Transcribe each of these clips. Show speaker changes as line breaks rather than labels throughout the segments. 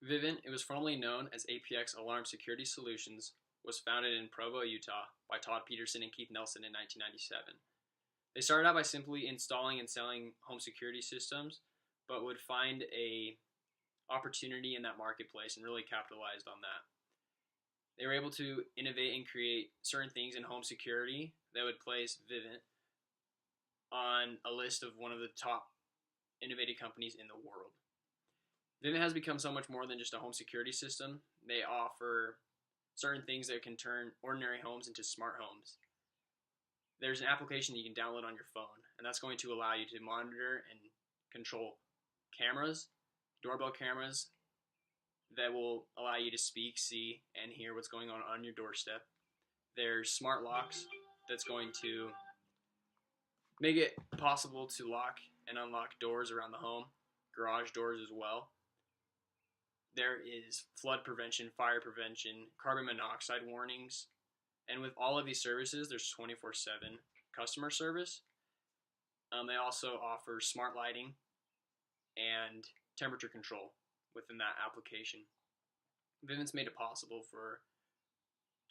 Vivint, it was formerly known as APX Alarm Security Solutions, was founded in Provo, Utah by Todd Peterson and Keith Nelson in 1997. They started out by simply installing and selling home security systems, but would find a opportunity in that marketplace and really capitalized on that. They were able to innovate and create certain things in home security that would place Vivint on a list of one of the top innovative companies in the world. Vivint has become so much more than just a home security system. They offer certain things that can turn ordinary homes into smart homes. There's an application you can download on your phone, and that's going to allow you to monitor and control cameras, doorbell cameras, that will allow you to speak, see, and hear what's going on your doorstep. There's smart locks that's going to make it possible to lock and unlock doors around the home, garage doors as well. There is flood prevention, fire prevention, carbon monoxide warnings, and with all of these services, there's 24/7 customer service. They also offer smart lighting and temperature control within that application. Vivint's made it possible for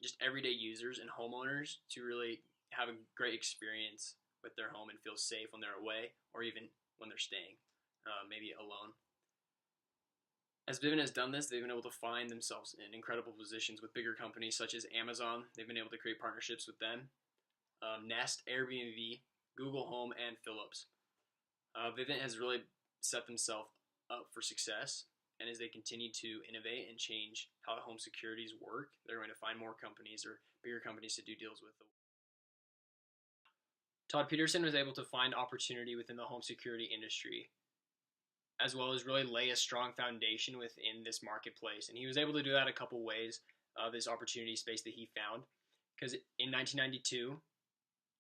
just everyday users and homeowners to really have a great experience with their home and feel safe when they're away or even when they're staying, maybe alone. As Vivint has done this, they've been able to find themselves in incredible positions with bigger companies such as Amazon. They've been able to create partnerships with them, Nest, Airbnb, Google Home, and Philips. Vivint has really set themselves up for success, and as they continue to innovate and change how home securities work, they're going to find more companies or bigger companies to do deals with. Todd Peterson was able to find opportunity within the home security industry, as well as really lay a strong foundation within this marketplace. And he was able to do that a couple ways, this opportunity space that he found. Because in 1992,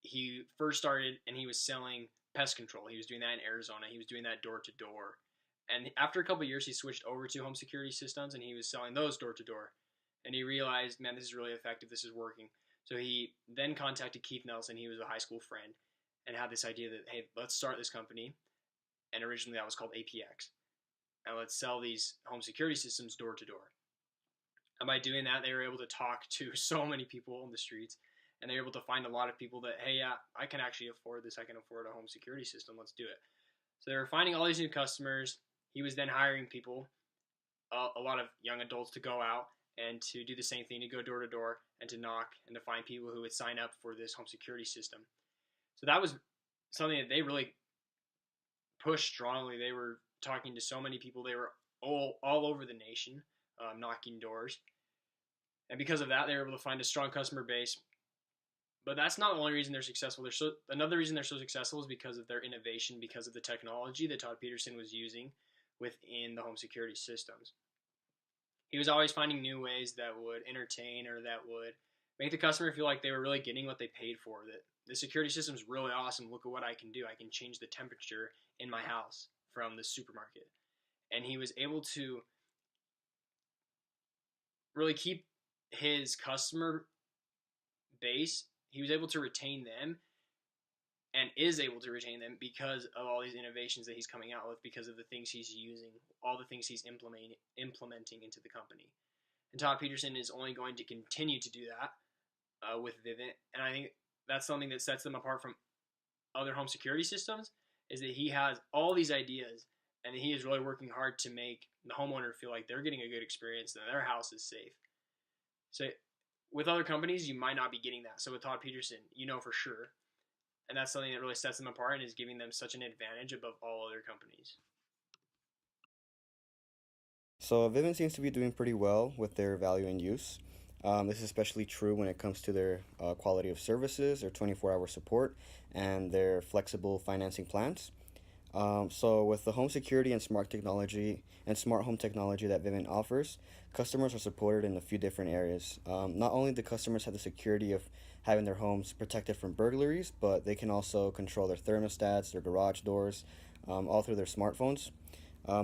he first started and he was selling pest control. He was doing that in Arizona. He was doing that door to door. And after a couple of years, he switched over to home security systems and he was selling those door to door. And he realized, man, this is really effective. This is working. So he then contacted Keith Nelson. He was a high school friend and had this idea that, hey, let's start this company. And originally that was called APX. And let's sell these home security systems door to door. And by doing that, they were able to talk to so many people on the streets. And they were able to find a lot of people that, hey, yeah, I can actually afford this. I can afford a home security system. Let's do it. So they were finding all these new customers. He was then hiring people, a lot of young adults, to go out and to do the same thing, to go door to door and to knock and to find people who would sign up for this home security system. So that was something that they really pushed strongly. They were talking to so many people. They were all over the nation, knocking doors. And because of that, they were able to find a strong customer base. But that's not the only reason they're successful. Another reason they're so successful is because of their innovation, because of the technology that Todd Peterson was using within the home security systems. He was always finding new ways that would entertain or that would make the customer feel like they were really getting what they paid for, that the security system is really awesome. Look at what I can do. I can change the temperature in my house from the supermarket. And he was able to really keep his customer base. He was able to retain them and is able to retain them because of all these innovations that he's coming out with, because of the things he's using, all the things he's implementing into the company. And Todd Peterson is only going to continue to do that with Vivint. And I think that's something that sets them apart from other home security systems, is that he has all these ideas and he is really working hard to make the homeowner feel like they're getting a good experience and their house is safe. So with other companies, you might not be getting that. So with Todd Peterson, you know for sure. And that's something that really sets them apart and is giving them such an advantage above all other companies.
So Vivint seems to be doing pretty well with their value and use. This is especially true when it comes to their quality of services, their 24-hour support, and their flexible financing plans. So with the home security and smart technology and smart home technology that Vivint offers, customers are supported in a few different areas. Not only do customers have the security of having their homes protected from burglaries, but they can also control their thermostats, their garage doors, all through their smartphones.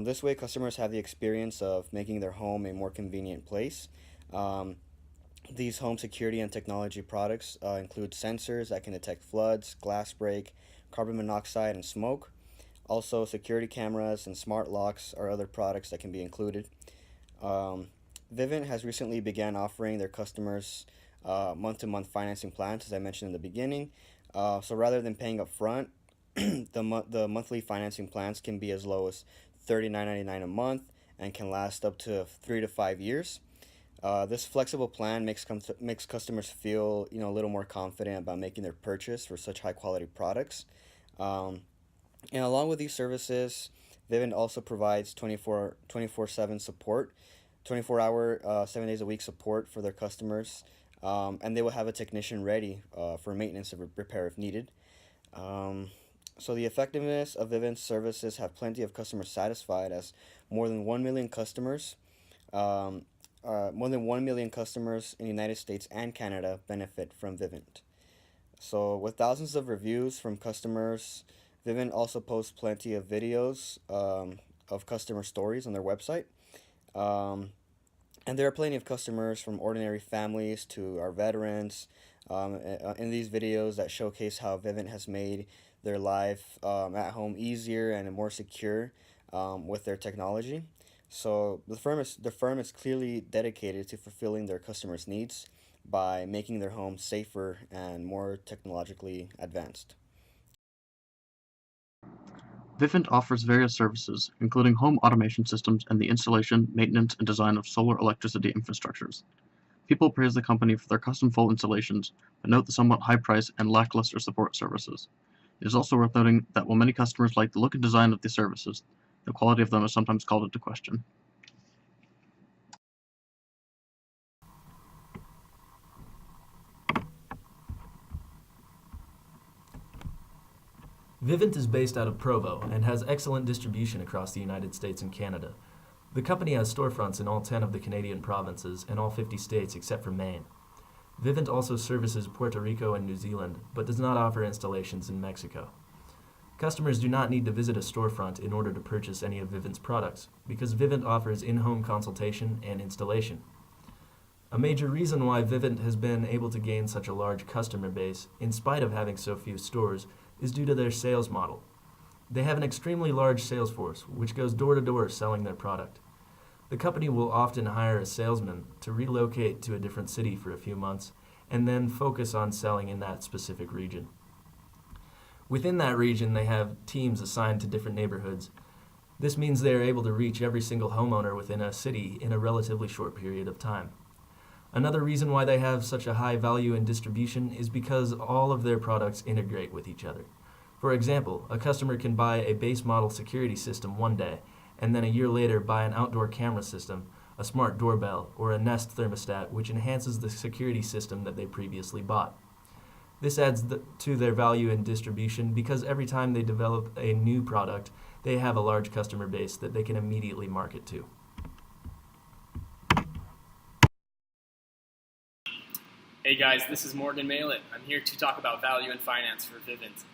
This way, customers have the experience of making their home a more convenient place. Um, these home security and technology products include sensors that can detect floods, glass break, carbon monoxide, and smoke. Also, security cameras and smart locks are other products that can be included. Um, Vivint has recently began offering their customers month-to-month financing plans, as I mentioned in the beginning. So rather than paying up front, the monthly financing plans can be as low as $39.99 a month and can last up to 3 to 5 years. This flexible plan makes customers feel a little more confident about making their purchase for such high quality products. Um, and along with these services, Vivint also provides 24/7 support, 24-hour, 7 days a week support for their customers, and they will have a technician ready for maintenance and repair if needed. Um, so the effectiveness of Vivint's services have plenty of customers satisfied, as more than 1 million customers um, more than 1 million customers in the United States and Canada benefit from Vivint. So, with thousands of reviews from customers, Vivint also posts plenty of videos of customer stories on their website. Um, and there are plenty of customers from ordinary families to our veterans in these videos that showcase how Vivint has made their life at home easier and more secure with their technology. So the firm is clearly dedicated to fulfilling their customers' needs by making their homes safer and more technologically advanced.
Vivint offers various services, including home automation systems and the installation, maintenance, and design of solar electricity infrastructures. People praise the company for their custom full installations, but note the somewhat high price and lackluster support services. It is also worth noting that while many customers like the look and design of these services, the quality of them is sometimes called into question.
Vivint is based out of Provo and has excellent distribution across the United States and Canada. The company has storefronts in all 10 of the Canadian provinces and all 50 states except for Maine. Vivint also services Puerto Rico and New Zealand, but does not offer installations in Mexico. Customers do not need to visit a storefront in order to purchase any of Vivint's products, because Vivint offers in-home consultation and installation. A major reason why Vivint has been able to gain such a large customer base, in spite of having so few stores, is due to their sales model. They have an extremely large sales force, which goes door to door selling their product. The company will often hire a salesman to relocate to a different city for a few months, and then focus on selling in that specific region. Within that region, they have teams assigned to different neighborhoods. This means they are able to reach every single homeowner within a city in a relatively short period of time. Another reason why they have such a high value in distribution is because all of their products integrate with each other. For example, a customer can buy a base model security system one day, and then a year later buy an outdoor camera system, a smart doorbell, or a Nest thermostat, which enhances the security system that they previously bought. This adds to their value in distribution because every time they develop a new product, they have a large customer base that they can immediately market to.
Hey guys, this is Morgan Malett. I'm here to talk about value in finance for Vivint.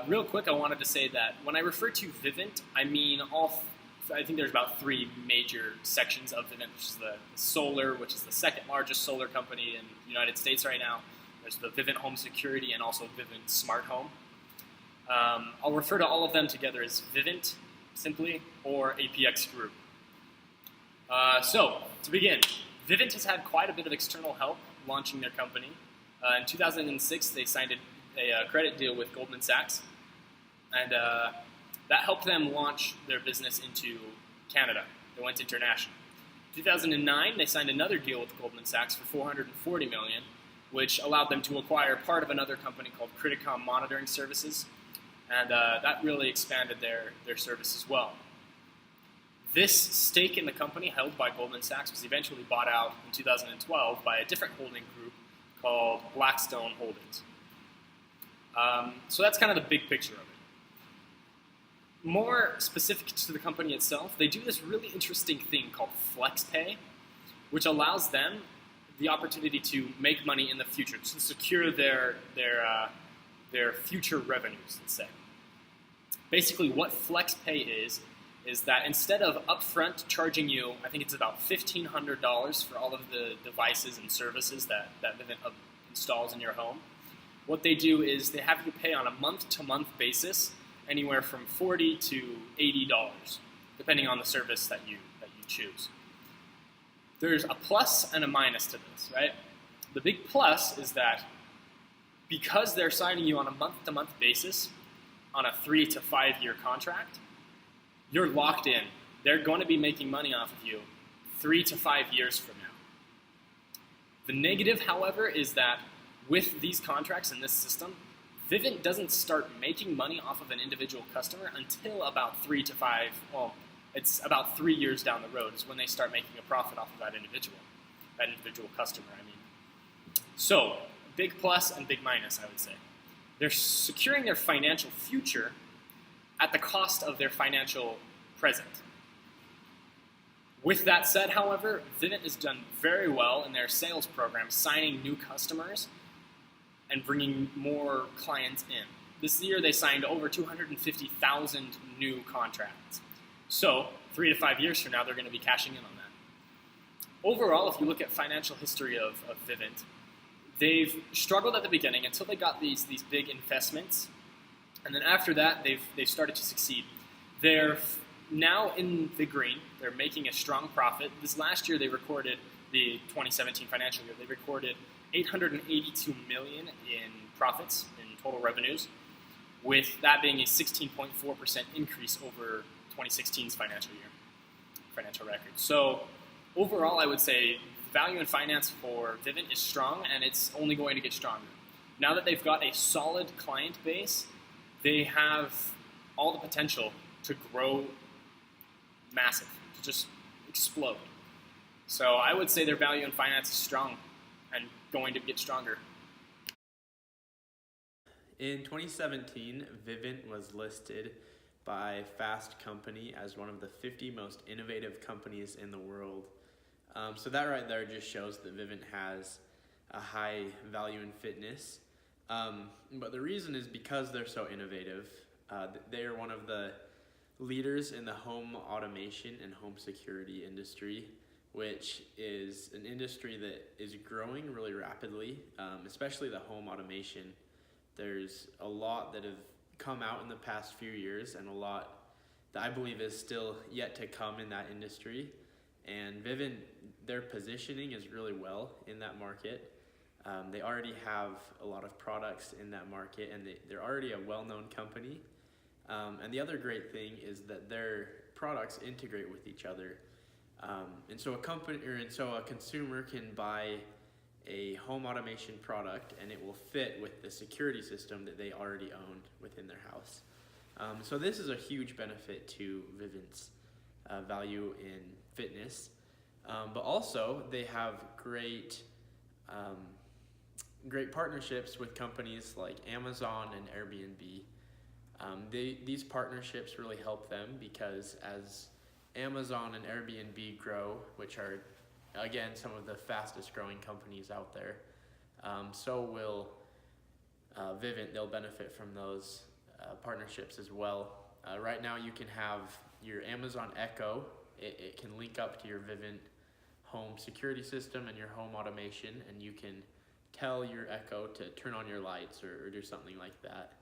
Real quick, I wanted to say that when I refer to Vivint, I mean I think there's about three major sections of Vivint, which is the solar, which is the second largest solar company in the United States right now. There's the Vivint Home Security and also Vivint Smart Home. I'll refer to all of them together as Vivint, simply, or APX Group. So, to begin, Vivint has had quite a bit of external help launching their company. In 2006, they signed a credit deal with Goldman Sachs, and that helped them launch their business into Canada. They went international. In 2009, they signed another deal with Goldman Sachs for $440 million, which allowed them to acquire part of another company called Criticom Monitoring Services, and that really expanded their service as well. This stake in the company held by Goldman Sachs was eventually bought out in 2012 by a different holding group called Blackstone Holdings. So that's kind of the big picture of it. More specific to the company itself, they do this really interesting thing called FlexPay, which allows them the opportunity to make money in the future, to secure their future revenues, let's say. Basically, what FlexPay is that instead of upfront charging you, I think it's about $1,500 for all of the devices and services that Vivint installs in your home, what they do is they have you pay on a month-to-month basis anywhere from $40 to $80, depending on the service that you choose. there's a plus and a minus to this, right? The big plus is that because they're signing you on a month-to-month basis on a 3 to 5 year contract, you're locked in. They're going to be making money off of you 3 to 5 years from now. The negative, however, is that with these contracts in this system, Vivint doesn't start making money off of an individual customer until about 3 to 5, well, it's about 3 years down the road is when they start making a profit off of that individual customer, I mean. So, big plus and big minus, I would say. They're securing their financial future at the cost of their financial present. With that said, however, Vivint has done very well in their sales program, signing new customers and bringing more clients in. This year they signed over 250,000 new contracts. So 3 to 5 years from now, they're going to be cashing in on that. Overall, if you look at financial history of Vivint, they've struggled at the beginning until they got these big investments, and then after that, they've started to succeed. They're now in the green. They're making a strong profit. This last year, they recorded the 2017 financial year. They recorded $882 million in profits in total revenues, with that being a 16.4% increase over 2016's financial record. So overall, I would say value in finance for Vivint is strong, and it's only going to get stronger. Now that they've got a solid client base, they have all the potential to grow massive, to just explode. So I would say their value in finance is strong and going to get stronger.
In 2017, Vivint was listed by Fast Company as one of the 50 most innovative companies in the world. So that right there just shows that Vivint has a high value in fitness. But the reason is because they're so innovative. They are one of the leaders in the home automation and home security industry, which is an industry that is growing really rapidly, especially the home automation. There's a lot that have come out in the past few years and a lot that I believe is still yet to come in that industry. And Vivint, their positioning is really well in that market. They already have a lot of products in that market, and they're already a well-known company. And the other great thing is that their products integrate with each other. And so a consumer can buy a home automation product, and it will fit with the security system that they already own within their house. So this is a huge benefit to Vivint's value in fitness. But also they have great partnerships with companies like Amazon and Airbnb. These partnerships really help them because as Amazon and Airbnb grow, which are, again, some of the fastest growing companies out there, so will Vivint. They'll benefit from those partnerships as well. Right now you can have your Amazon Echo. It can link up to your Vivint home security system and your home automation, and you can tell your Echo to turn on your lights or do something like that.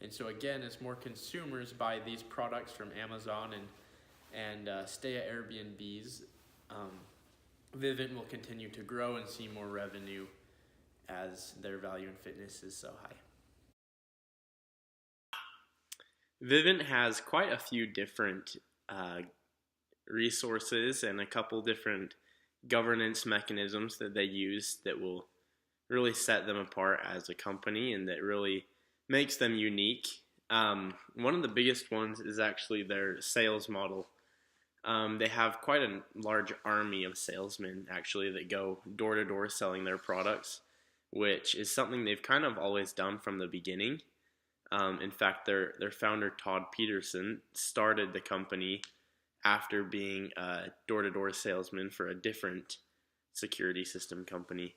And so again, as more consumers buy these products from Amazon and stay at Airbnbs, Vivint will continue to grow and see more revenue as their value in fitness is so high. Vivint has quite a few different resources and a couple different governance mechanisms that they use that will really set them apart as a company and that really makes them unique. One of the biggest ones is actually their sales model. They have quite a large army of salesmen actually that go door to door selling their products, which is something they've kind of always done from the beginning. In fact, their founder, Todd Peterson, started the company after being a door-to-door salesman for a different security system company.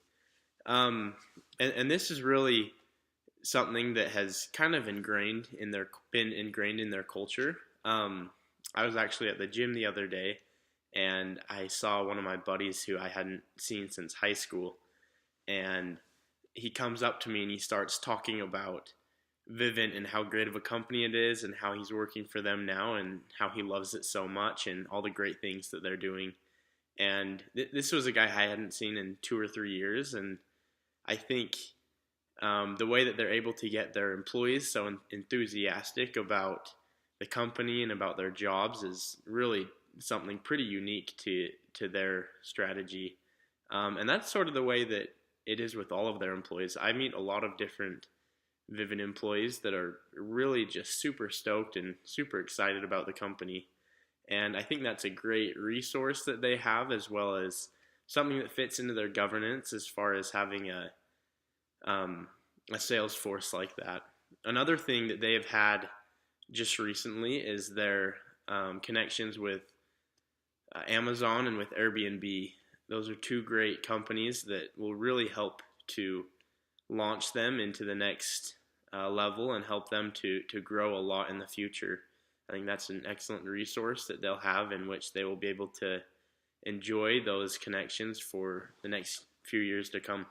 And this is really something that has kind of been ingrained in their culture. I was actually at the gym the other day, and I saw one of my buddies who I hadn't seen since high school, and he comes up to me and he starts talking about Vivint and how great of a company it is and how he's working for them now and how he loves it so much and all the great things that they're doing. And this was a guy I hadn't seen in 2 or 3 years, and I think the way that they're able to get their employees so enthusiastic about the company and about their jobs is really something pretty unique to their strategy. And that's sort of the way that it is with all of their employees. I meet a lot of different Vivint employees that are really just super stoked and super excited about the company. And I think that's a great resource that they have, as well as something that fits into their governance as far as having a sales force like that. Another thing that they have had just recently is their connections with Amazon and with Airbnb. Those are two great companies that will really help to launch them into the next level and help them to grow a lot in the future. I think that's an excellent resource that they'll have, in which they will be able to enjoy those connections for the next few years to come.